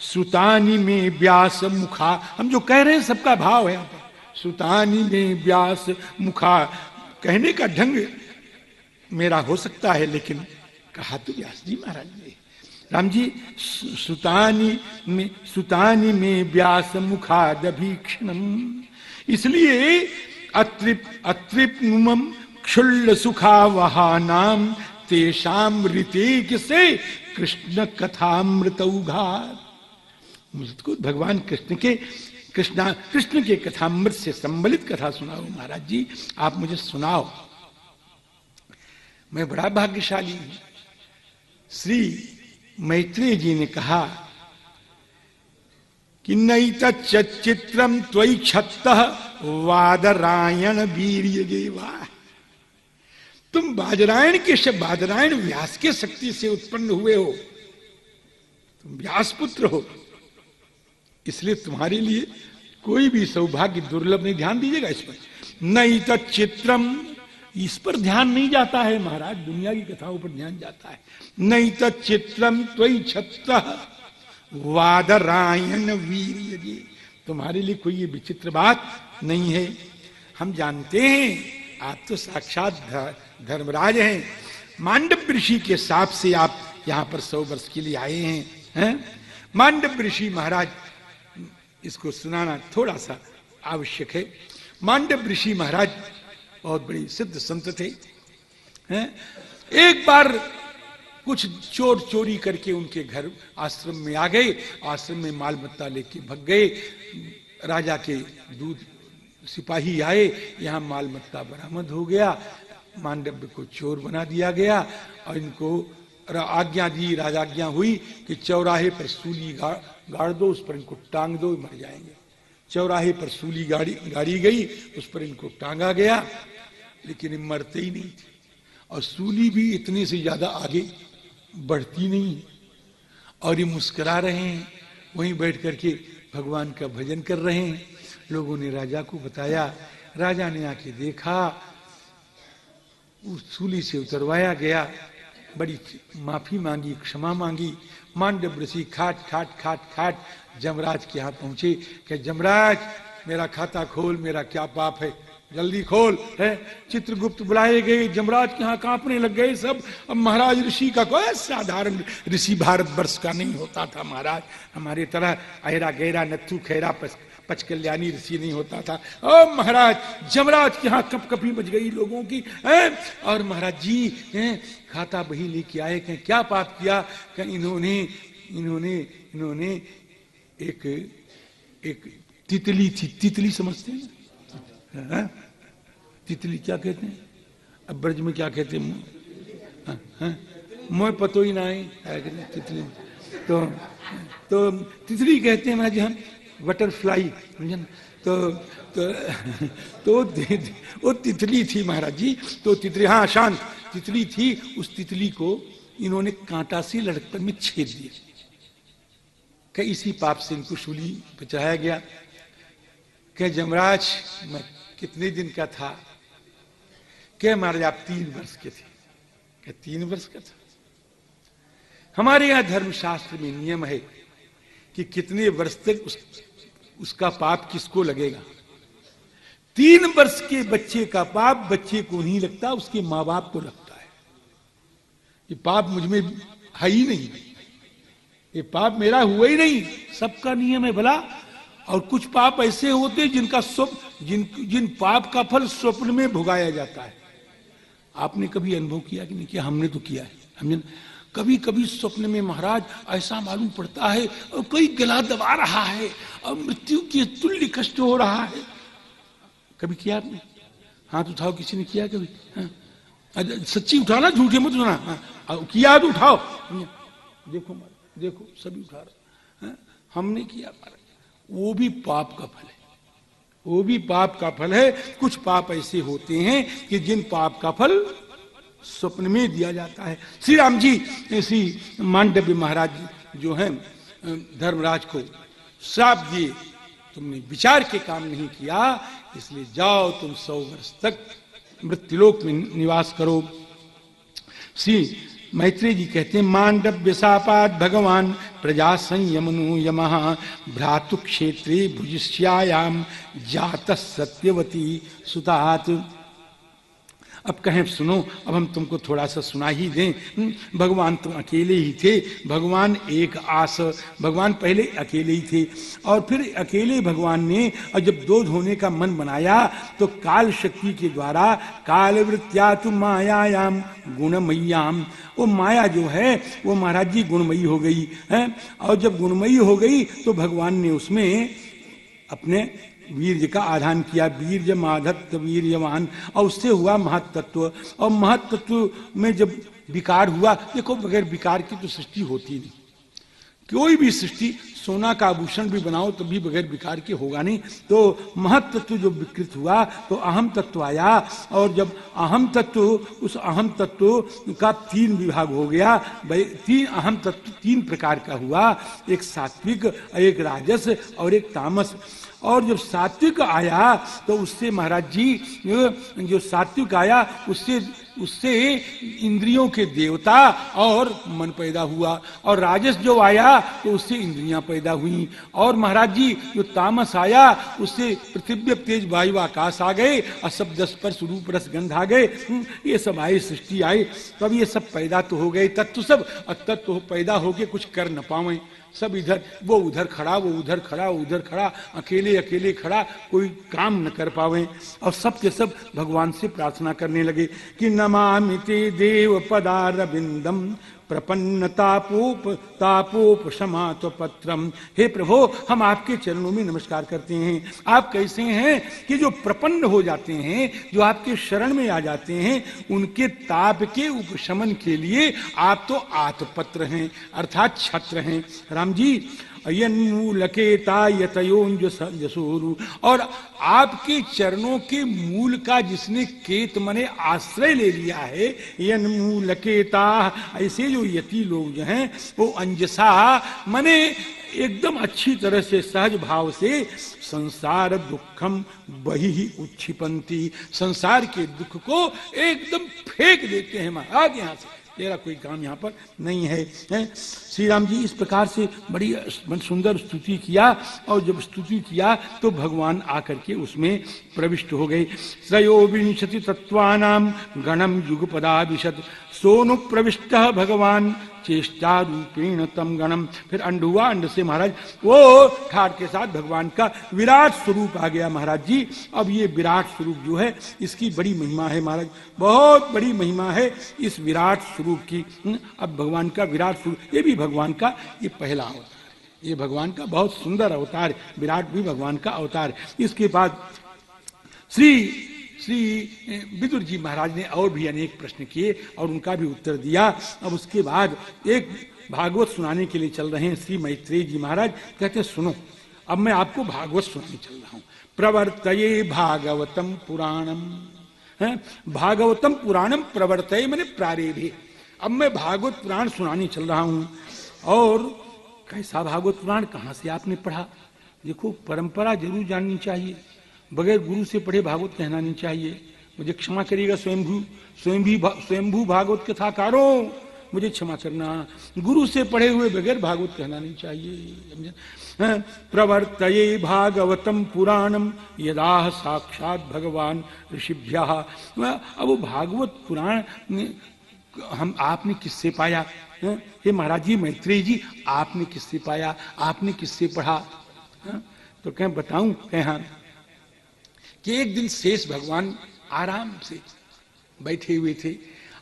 सुतानी में व्यास मुखा, हम जो कह रहे हैं सबका भाव है यहाँ पर। सुतानी में व्यास मुखा, कहने का ढंग मेरा हो सकता है, लेकिन कहा तो व्यास जी महाराज ने। राम जी, सुतानी में व्यास मुखादभीक्षणम, इसलिए अत्रिप्नुमम क्षुल्ल सुखावहानाम तेषाम ऋतेक से कृष्ण कथामृतौघात। मुझको भगवान कृष्ण के कथामृत से संबलित कथा सुनाओ महाराज जी, आप मुझे सुनाओ, मैं बड़ा भाग्यशाली हूं। श्री मैत्रेय जी ने कहा कि नैतच्चित्रम त्वयि क्षत्तः वादरायण वीर्यदेवा, तुम बादरायण व्यास के शक्ति से उत्पन्न हुए हो, तुम व्यास पुत्र हो, इसलिए तुम्हारे लिए कोई भी सौभाग्य दुर्लभ नहीं। ध्यान दीजिएगा इस पर, नैतच्चित्रम, इस पर ध्यान नहीं जाता है महाराज, दुनिया की कथाओं पर ध्यान जाता है। नैतच्चित्रम त्वयि क्षत्तः वादरायण वीर्यदे, तुम्हारे लिए कोई ये विचित्र बात नहीं है। हम जानते हैं आप तो साक्षात धर्मराज हैं, मांडव ऋषि के साप से आप यहां पर 100 वर्ष के लिए आए हैं, मांडव ऋषि महाराज, इसको सुनाना थोड़ा सा आवश्यक है। मांडव ऋषि महाराज बहुत बड़ी सिद्ध संत थे, एक बार कुछ चोर चोरी करके उनके घर आश्रम में आ गए, आश्रम में माल मत्ता लेके भग गए। राजा के दूध सिपाही आए, यहाँ माल मत्ता बरामद हो गया, मांडव्य को चोर बना दिया गया और इनको आज्ञा दी, राजाज्ञा हुई कि चौराहे पर सूली गाड़ दो, उस पर इनको टांग दो, मर जाएंगे। चौराहे पर सूली गाड़ी गई, उस पर इनको टांगा गया, लेकिन ये मरते ही नहीं थे, और सूली भी इतने से ज्यादा आगे बढ़ती नहीं, और ये मुस्कुरा रहे हैं, वहीं बैठ करके भगवान का भजन कर रहे हैं। लोगों ने राजा को बताया, राजा ने आके देखा, उस सूली से उतरवाया गया, बड़ी माफी मांगी, क्षमा मांगी। मांडव ऋषि खाट खाट खाट खाट जमराज के यहाँ पहुंचे कि जमराज मेरा खाता खोल, मेरा क्या पाप है, जल्दी खोल है। चित्रगुप्त बुलाए गए, जमराज के यहाँ कांपने लग गए सब। अब महाराज ऋषि का कोई साधारण ऋषि भारतवर्ष का नहीं होता था महाराज, हमारे तरह अहरा गहरा नत्थु खैरा पचकल्याणी ऋषि नहीं होता था। ओ महाराज, जमराज के यहाँ कपकपी मच गई लोगों की, और महाराज जी खाता बही लेके आए, कहें क्या पाप किया, कहें इन्होंने एक तितली थी, तितली समझते हैं ना, तितली क्या कहते हैं, अब ब्रज में क्या कहते हैं, मोह पतो ही ना है तितली, तो तितली कहते हैं महाराज जी हम, बटरफ्लाई, तो वो तितली थी महाराज जी, तो तितली, हाँ शांत तितली थी, उस तितली को इन्होंने कांटा से लड़कपन में छेद दिया, कि इसी पाप से इनको शूली पे चढ़ाया गया। कह जमराज मैं कितने दिन का था, कह महाराज आप 3 वर्ष के थे, कह 3 वर्ष का था। हमारे यहां धर्मशास्त्र में नियम है कि कितने वर्ष तक उसका पाप किसको लगेगा। 3 वर्ष के बच्चे का पाप बच्चे को नहीं लगता, उसके माँ बाप को लगता है। ये पाप मुझ में है ही नहीं, ये पाप मेरा हुआ ही नहीं, सबका नियम है भला। और कुछ पाप ऐसे होते जिनका जिन पाप का फल स्वप्न में भुगाया जाता है। आपने कभी अनुभव किया कि नहीं किया? हमने तो किया है। हमने कभी कभी स्वप्न में महाराज ऐसा मालूम पड़ता है और कोई गला दबा रहा है और मृत्यु के तुल्य कष्ट हो रहा है। कभी किया आपने? हाथ उठाओ, किसी ने किया कभी? सच्ची उठाना, झूठे मत उठाना। किया तो उठाओ। देखो देखो सभी उठा रहे, हमने किया महाराज। वो भी पाप का फल है, वो भी पाप का फल है। कुछ पाप ऐसे होते हैं कि जिन पाप का फल स्वप्न में दिया जाता है। श्री राम जी श्री मांडव्य महाराज जो हैं धर्मराज को श्राप दिए, तुमने विचार के काम नहीं किया, इसलिए जाओ तुम 100 वर्ष तक मृत्युलोक में निवास करो। श्री मैत्रेय जी कहते हैं मांडव्य शापात भगवान प्रजा संयमनु यमः भ्रातु क्षेत्रे भुजिष्यायाम जात सत्यवती सुतात। अब कहें सुनो, अब हम तुमको थोड़ा सा सुना ही दें। भगवान तुम अकेले ही थे, भगवान एक आस, भगवान पहले अकेले ही थे और फिर अकेले भगवान ने और जब दो होने का मन बनाया तो काल शक्ति के द्वारा काल वृत्या तु मायायाम गुणमय्याम, वो माया जो है वो महाराज जी गुणमयी हो गई है। और जब गुणमयी हो गई तो भगवान ने उसमें अपने वीर्य का आधान किया, वीर्य माधत्त वीर्यवान, और उससे हुआ महत्तत्व। और महत्तत्व में जब विकार हुआ, देखो बगैर विकार की तो सृष्टि होती नहीं, कोई भी सृष्टि, सोना का आभूषण भी बनाओ तो भी बगैर विकार के होगा नहीं। तो महत्तत्व जो विकृत हुआ तो अहम तत्व आया, और जब अहम तत्व, उस अहम तत्व का तीन विभाग हो गया, तीन अहम तत्व तीन प्रकार का हुआ, एक सात्विक, एक राजस और एक तामस। और जब सात्विक आया तो उससे महाराज जी, जो सात्विक आया उससे इंद्रियों के देवता और मन पैदा हुआ, और राजस जो आया तो उससे इंद्रियां पैदा हुई, और महाराज जी जो तामस आया उससे पृथ्वी तेज वायु आकाश आ गए, और सब 10 स्पर्श रूप रस गंध आ गए, ये सब आए, सृष्टि आई। तब ये सब पैदा तो हो गए तत्व सब, और तत्व पैदा होके कुछ कर न पावे, सब इधर, वो उधर खड़ा, वो उधर खड़ा, वो उधर खड़ा, अकेले अकेले खड़ा, कोई काम न कर पावे। और सब के सब भगवान से प्रार्थना करने लगे कि नमामि ते देव पदारविंदम प्रपन्न तापोप शमात पत्रम। हे प्रभु, हम आपके चरणों में नमस्कार करते हैं। आप कैसे हैं कि जो प्रपन्न हो जाते हैं, जो आपके शरण में आ जाते हैं, उनके ताप के उपशमन के लिए आप तो आतपत्र हैं, अर्थात छत्र हैं। राम जी, यतयोंजसूरु, और आपके चरणों के मूल का जिसने केत मने आश्रय ले लिया है, यन्मूलकेता, ऐसे जो यति लोग जो हैं वो अंजसा मने एकदम अच्छी तरह से सहज भाव से संसार दुखम बही ही उच्छिपंती, संसार के दुख को एकदम फेंक देते हैं महाराज, यहाँ से तेरा कोई काम यहाँ पर नहीं है, श्री राम जी इस प्रकार से बड़ी सुंदर स्तुति किया। और जब स्तुति किया तो भगवान आकर के उसमें प्रविष्ट हो गए। त्रयोविंशति तत्वानाम गणम युगपदाभिशत सोनु प्रविष्ट भगवान चेष्टा रूपेण तम गणम। फिर अंड हुआ, अंड से महाराज वो ठाट के साथ भगवान का विराट स्वरूप आ गया महाराज जी। अब ये विराट स्वरूप जो है इसकी बड़ी महिमा है महाराज, बहुत बड़ी महिमा है इस विराट स्वरूप की। अब भगवान का विराट स्वरूप, ये भी भगवान का ये पहला अवतार है, ये भगवान का बहुत सुंदर अवतार, विराट भी भगवान का अवतार। इसके बाद श्री विदुर जी महाराज ने और भी अनेक प्रश्न किए और उनका भी उत्तर दिया। अब उसके बाद एक भागवत सुनाने के लिए चल रहे हैं श्री मैत्रेय जी महाराज। कहते सुनो, अब मैं आपको भागवत सुनाने चल रहा हूं। प्रवर्तये भागवतम पुराणम, है भागवतम पुराणम प्रवर्तये मैंने प्रारेभे। अब मैं भागवत पुराण सुनाने चल रहा हूं। और कैसा भागवत पुराण, कहां से आपने पढ़ा? देखो, परंपरा जरूर जाननी चाहिए, बगैर गुरु से पढ़े भागवत कहना नहीं चाहिए। मुझे क्षमा करिएगा स्वयंभू भागवत कथाकारों, मुझे क्षमा करना, गुरु से पढ़े हुए बगैर भागवत कहना नहीं चाहिए। प्रवर्तये भागवतम पुराणम यदा साक्षात भगवान ऋषिभ्यः। अब भागवत पुराण हम आपने किससे पाया? हे महाराज जी मैत्रेय जी, आपने किससे पाया, आपने किससे पढ़ा? तो कहें बताऊं, कहें हाँ, कि एक दिन शेष भगवान आराम से बैठे हुए थे,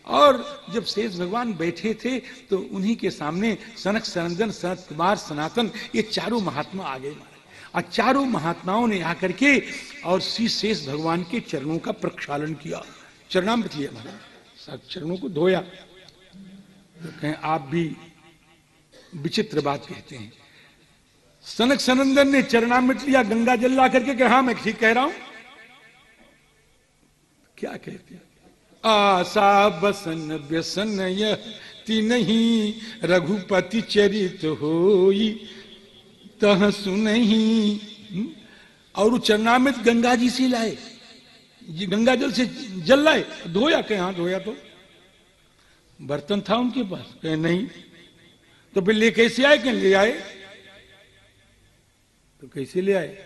और जब शेष भगवान बैठे थे तो उन्हीं के सामने सनक सनंदन सनत कुमार सनातन ये चारों महात्मा आ गए महाराज। और चारों महात्माओं ने आकर के और श्री शेष भगवान के चरणों का प्रक्षालन किया, चरणामृत लिया महाराज, चरणों को धोया। तो कहें आप भी विचित्र बात कहते हैं। सनक सनंदन ने चरणामृत लिया, गंगा जल ला करके कहा, हाँ मैं ठीक कह रहा हूं। क्या कहते हैं? आशा बसन व्यसन यति नहीं, रघुपति चरित होई तह सुनहि। और वो चरणामृत गंगा जी से लाए, गंगा जल से जल लाए, धोया के, हाँ धोया। तो बर्तन था उनके पास? कहे नहीं। तो फिर ले कैसे आए? कहीं ले आए। तो कैसे ले आए?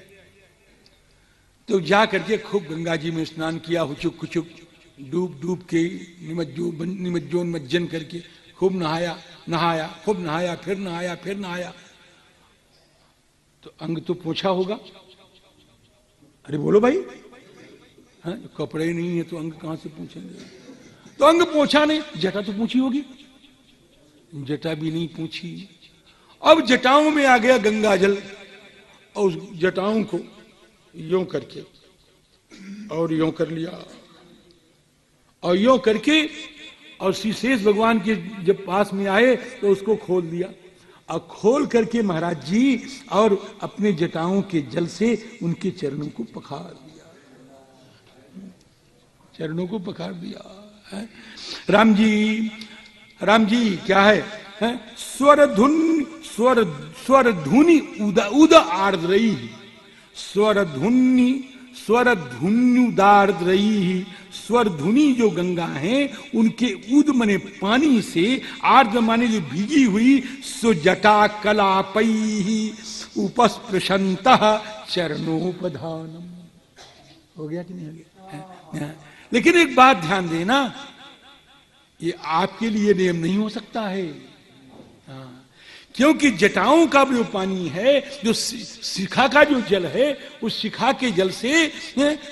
तो जा करके खूब गंगा जी में स्नान किया, हुचुक खुचुक डूब डूब के निमज्जोन्मज्जन करके खूब नहाया, नहाया, खूब नहाया, फिर नहाया, फिर नहाया। तो अंग तो पोंछा होगा। अरे बोलो भाई, हाँ, कपड़े ही नहीं है तो अंग कहां से पूछेंगे? तो अंग पोंछा नहीं, जटा तो पूछी होगी, जटा भी नहीं पूछी। अब जटाओं में आ गया गंगा जल और उस जटाओं को यों करके और यों कर लिया और यों करके, और श्री शेष भगवान के जब पास में आए तो उसको खोल दिया और खोल करके महाराज जी और अपने जटाओं के जल से उनके चरणों को पखार दिया, चरणों को पखार दिया है? राम जी क्या है? स्वर धुनि उद आर्द्रई, स्वर धुन्युदार्द्रई, स्वर धुनी जो गंगा है उनके उद मने पानी से, आर्द्र माने जो भीगी हुई, सो जटा कलापई उपस्पृशंत चरणोपधानम। हो गया कि नहीं हो गया? लेकिन एक बात ध्यान देना, ये आपके लिए नियम नहीं हो सकता है। हाँ, क्योंकि जटाओं का जो पानी है, जो शिखा का जो जल है, उस शिखा के जल से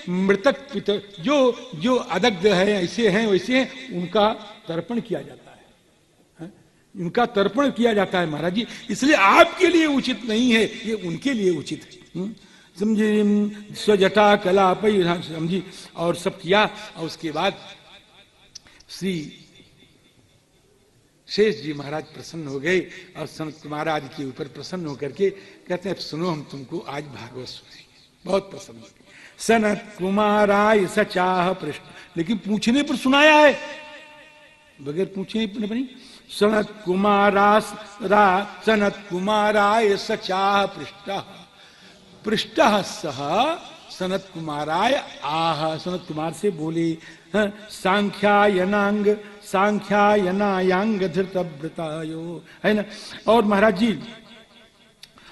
मृतक पितर जो अदग्ध है, ऐसे हैं वैसे हैं, उनका तर्पण किया जाता है, उनका तर्पण किया जाता है महाराज जी। इसलिए आपके लिए उचित नहीं है, ये उनके लिए उचित है। समझे? स्वजटा कला पई, समझी? और सब किया। और उसके बाद श्री शेष जी महाराज प्रसन्न हो गए और सनत कुमार आदि के ऊपर प्रसन्न होकर के कहते हैं, सुनो हम तुमको आज भागवत सुनाएंगे। बहुत प्रसन्न हो गए। सनत कुमाराय सचाह पृष्ठ, लेकिन पूछने पर सुनाया है, बगैर पूछने पर नहीं। सनत कुमाराय सचाह पृष्ठ सह सनत कुमाराय आह, सनत कुमार से बोले, सांख्यायनायांग धृतव्रतायो, है ना? और महाराज जी,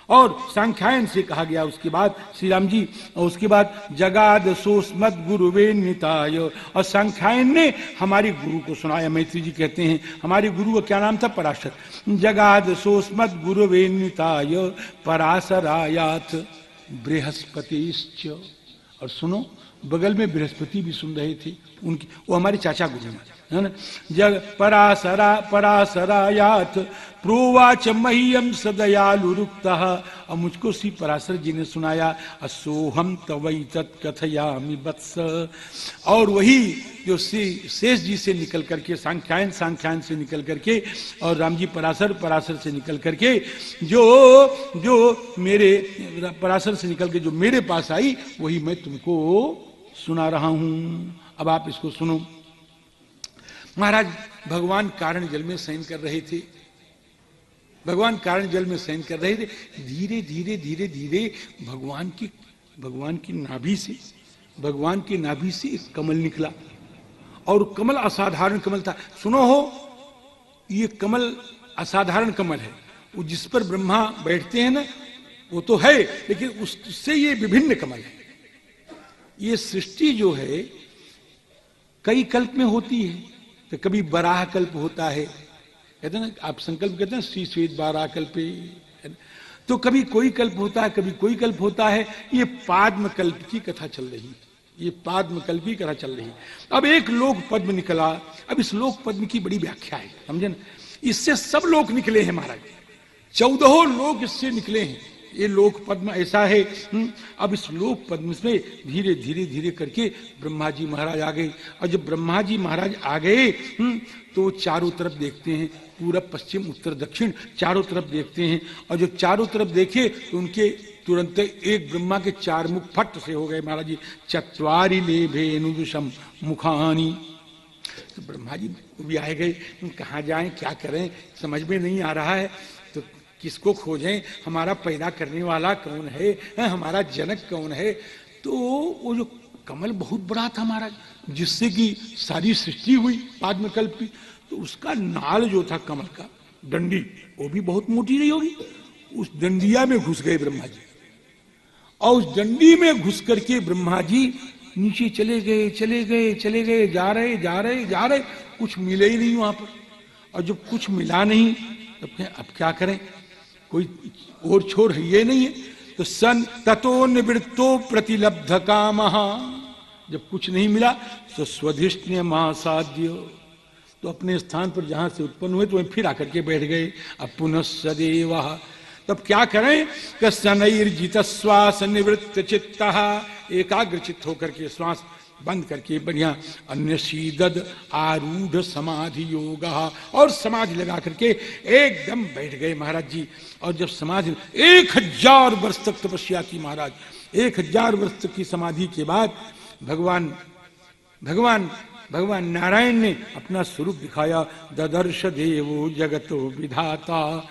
और सांख्यायन से कहा गया उसके बाद श्री राम जी, और उसके बाद जगाद सोस्मद गुरुवे निताय, और सांख्यायन ने हमारे गुरु को सुनाया। मैत्री जी कहते हैं हमारे गुरु का क्या नाम था? पराशर। जगाद सोस्मद गुरुवे निताय पराशरायात बृहस्पतिश्च। और सुनो, बगल में बृहस्पति भी सुन रहे थे, उनकी, वो हमारे चाचा गुरु है ना। जग पराशरायात प्रोवाच मह्यम सदयालु रुक्तः, और मुझको श्री पराशर जी ने सुनाया, असोहम तवई तत्कथयामि वत्स। और वही जो श्री शेष जी से निकल करके, सांख्यायन से निकल करके, और राम जी पराशर से निकल करके जो मेरे पराशर से निकल के जो मेरे पास आई, वही मैं तुमको सुना रहा हूं। अब आप इसको सुनो। महाराज भगवान कारण जल में शयन कर रहे थे, भगवान कारण जल में शयन कर रहे थे। धीरे धीरे भगवान की नाभि से एक कमल निकला, और कमल असाधारण कमल था। सुनो हो, ये कमल असाधारण कमल है। वो जिस पर ब्रह्मा बैठते हैं ना, वो तो है, लेकिन उससे ये विभिन्न कमल है। ये सृष्टि जो है कई कल्प में होती है। तो कभी बराह कल्प होता है, कहते हैं ना, आप संकल्प कहते हैं श्री श्वेत बारह कल्पे, तो कभी कोई कल्प होता है, कभी कोई कल्प होता है। ये पाद्म कल्प की कथा चल रही, ये पाद्म कल्प की कथा चल रही। अब एक लोक पद्म निकला। अब इस लोक पद्म की बड़ी व्याख्या है, समझे ना। इससे सब लोक निकले हैं महाराज, 14 लोक इससे निकले हैं। ये लोक पद्म ऐसा है। अब इस लोक पद्म में धीरे धीरे करके ब्रह्मा जी महाराज आ गए। और जब ब्रह्मा जी महाराज आ गए तो चारों तरफ देखते हैं, पूरब पश्चिम उत्तर दक्षिण चारों तरफ देखते हैं। और जब चारों तरफ देखे तो उनके तुरंत एक ब्रह्मा के 4 मुख फट से हो गए महाराज जी। चत्वारि लेभेनुजुषम मुखानी। तो ब्रह्मा जी भी आए गए, कहाँ जाएं, क्या करें, समझ में नहीं आ रहा है। तो किसको खोजें, हमारा पैदा करने वाला कौन है, हमारा जनक कौन है। तो वो जो कमल बहुत बड़ा था महाराज, जिससे कि सारी सृष्टि हुई पाद्मकल्प की, तो उसका नाल जो था कमल का, डंडी, वो भी बहुत मोटी रही होगी। उस डंडिया में घुस गए ब्रह्मा जी, और उस डंडी में घुस करके ब्रह्मा जी नीचे चले गए, चले गए, चले गए, जा रहे जा रहे जा रहे, कुछ मिले ही नहीं वहां पर। और जब कुछ मिला नहीं तब अब क्या करें, कोई और छोर है ये नहीं है। तो सन ततो निवृत्तो प्रतिलब्ध कामः, जब कुछ नहीं मिला तो स्वधिष्ण्य महासाध्य, तो अपने स्थान पर जहां से उत्पन्न हुए तो वहीं फिर आकर के बैठ गए। अब पुनः सदैव, तब क्या करें कि शनैर्जित श्वास निवृत्त चित्त, एकाग्र चित्त होकर के श्वास बंद करके बढ़िया अन्य शीदद आरूढ़ समाधि योग, और समाधि लगा करके एकदम बैठ गए महाराज जी। और जब समाधि 1000 वर्ष तक तपस्या की महाराज, 1000 वर्ष तक की समाधि के बाद भगवान नारायण ने अपना स्वरूप दिखाया। ददर्श देवो जगतो विधाता,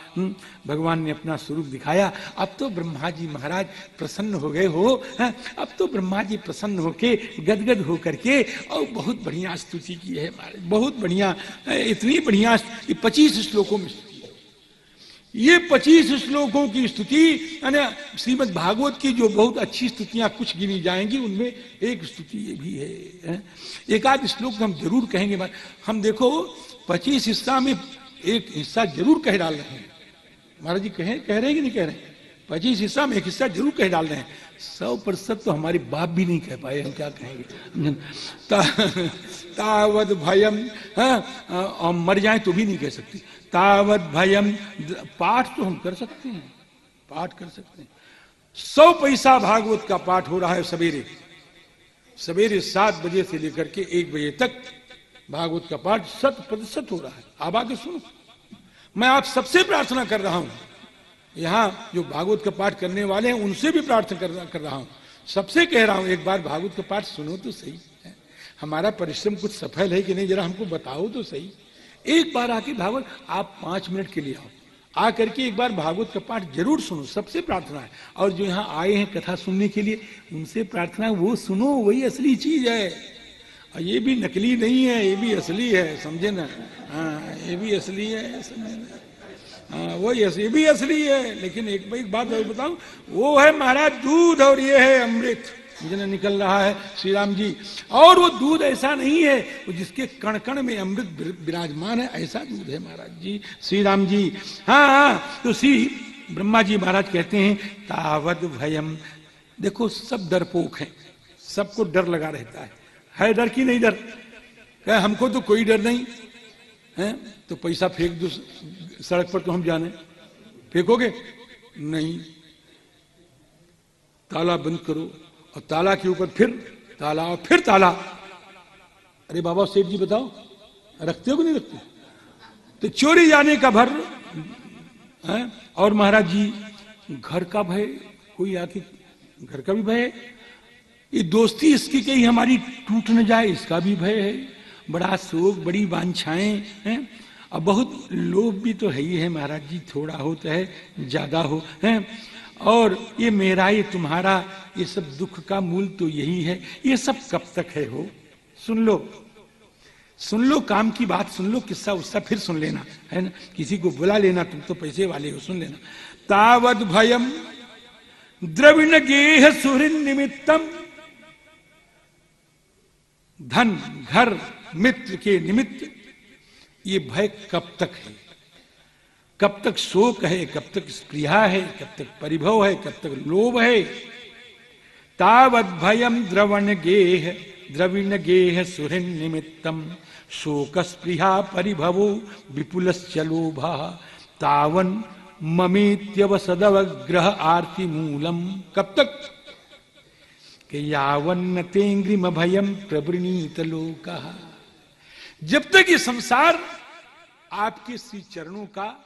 भगवान ने अपना स्वरूप दिखाया। अब तो ब्रह्मा जी महाराज प्रसन्न हो गए हो, अब तो ब्रह्मा जी प्रसन्न होके गदगद हो करके और बहुत बढ़िया स्तुति की है महाराज, बहुत बढ़िया, इतनी बढ़िया 25 श्लोकों में स्तुति। ये 25 श्लोकों की स्तुति, श्रीमद् भागवत की जो बहुत अच्छी स्तुतियां कुछ गिनी जाएंगी, उनमें एक स्तुति ये भी है। एक आध श्लोक हम जरूर कहेंगे। हम देखो 25 हिस्सा में एक हिस्सा जरूर कह डाल रहे हैं महाराज जी, कह रहे हैं कि नहीं कह रहे हैं? 25 हिस्सा में एक हिस्सा जरूर कह डाल रहे हैं। 100% तो हमारे बाप भी नहीं कह पाए, हम क्या कहेंगे। तावद भयम, मर जाए तो भी नहीं कह सकती। तावद भयम, पाठ तो हम कर सकते हैं, पाठ कर सकते हैं। 100 पैसा भागवत का पाठ हो रहा है सवेरे 7 बजे से लेकर के 1 बजे तक भागवत का पाठ 100% हो रहा है। आप आके सुनो। मैं आप सबसे प्रार्थना कर रहा हूं, यहां जो भागवत का पाठ करने वाले हैं उनसे भी प्रार्थना कर रहा हूं, सबसे कह रहा हूं, एक बार भागवत का पाठ सुनो तो सही। हमारा परिश्रम कुछ सफल है कि नहीं, जरा हमको बताओ तो सही। एक बार आके भागवत, आप 5 मिनट के लिए आओ, आ करके एक बार भागवत का पाठ जरूर सुनो, सबसे प्रार्थना है। और जो यहाँ आए हैं कथा सुनने के लिए, उनसे प्रार्थना, वो सुनो, वही असली चीज है। और ये भी नकली नहीं है, ये भी असली है, समझे ना। हाँ, ये भी असली है, समझे ना। हाँ, वो ये भी असली है। लेकिन एक बात और बताऊं, वो है महाराज दूध और ये है अमृत मुझे निकल रहा है श्री राम जी। और वो दूध ऐसा नहीं है वो जिसके कण कण में अमृत विराजमान है, ऐसा दूध है महाराज जी, श्री राम जी। हाँ, तो श्री ब्रह्मा जी महाराज कहते हैं तावद भयम। देखो सब डरपोक हैं, सबको डर लगा रहता है डर की नहीं डर। हमको तो कोई डर नहीं है, तो पैसा फेंक दो सड़क पर तो हम जाने, फेंकोगे नहीं, ताला बंद करो और ताला के ऊपर फिर ताला और फिर ताला। अरे बाबा सेठ जी बताओ, रखते हो कि नहीं रखते? तो चोरी जाने का भर है। और महाराज जी घर का भय, कोई आके घर का भी भय है, ये दोस्ती इसकी कहीं हमारी टूट न जाए इसका भी भय है, बड़ा शोक, बड़ी वांछाएं हैं, और बहुत लोभ भी तो है ही है महाराज जी, थोड़ा हो तो है, ज्यादा हो है। और ये मेरा, ये तुम्हारा, ये सब दुख का मूल तो यही है। ये सब कब तक है हो? सुन लो काम की बात सुन लो, किस्सा उससा फिर सुन लेना है ना, किसी को बुला लेना, तुम तो पैसे वाले हो, सुन लेना। तावद भयम द्रविण गेह सुहृन निमित्तम, धन घर मित्र के निमित्त ये भय कब तक है? कब तक शोक है, कब तक स्पृहा है, कब तक परिभव है, कब तक लोभ है? तावद भयम द्रविण गेह सुहृन निमित्तम शोक स्पृहा परिभवो विपुलश्च लोभः तावन ममेत्यवसदवग्रह आर्ति मूलम। कब तक? कि यावन्न तेंग्रिम भयम प्रवृणीत लोकः, जब तक ये संसार आपके श्री चरणों का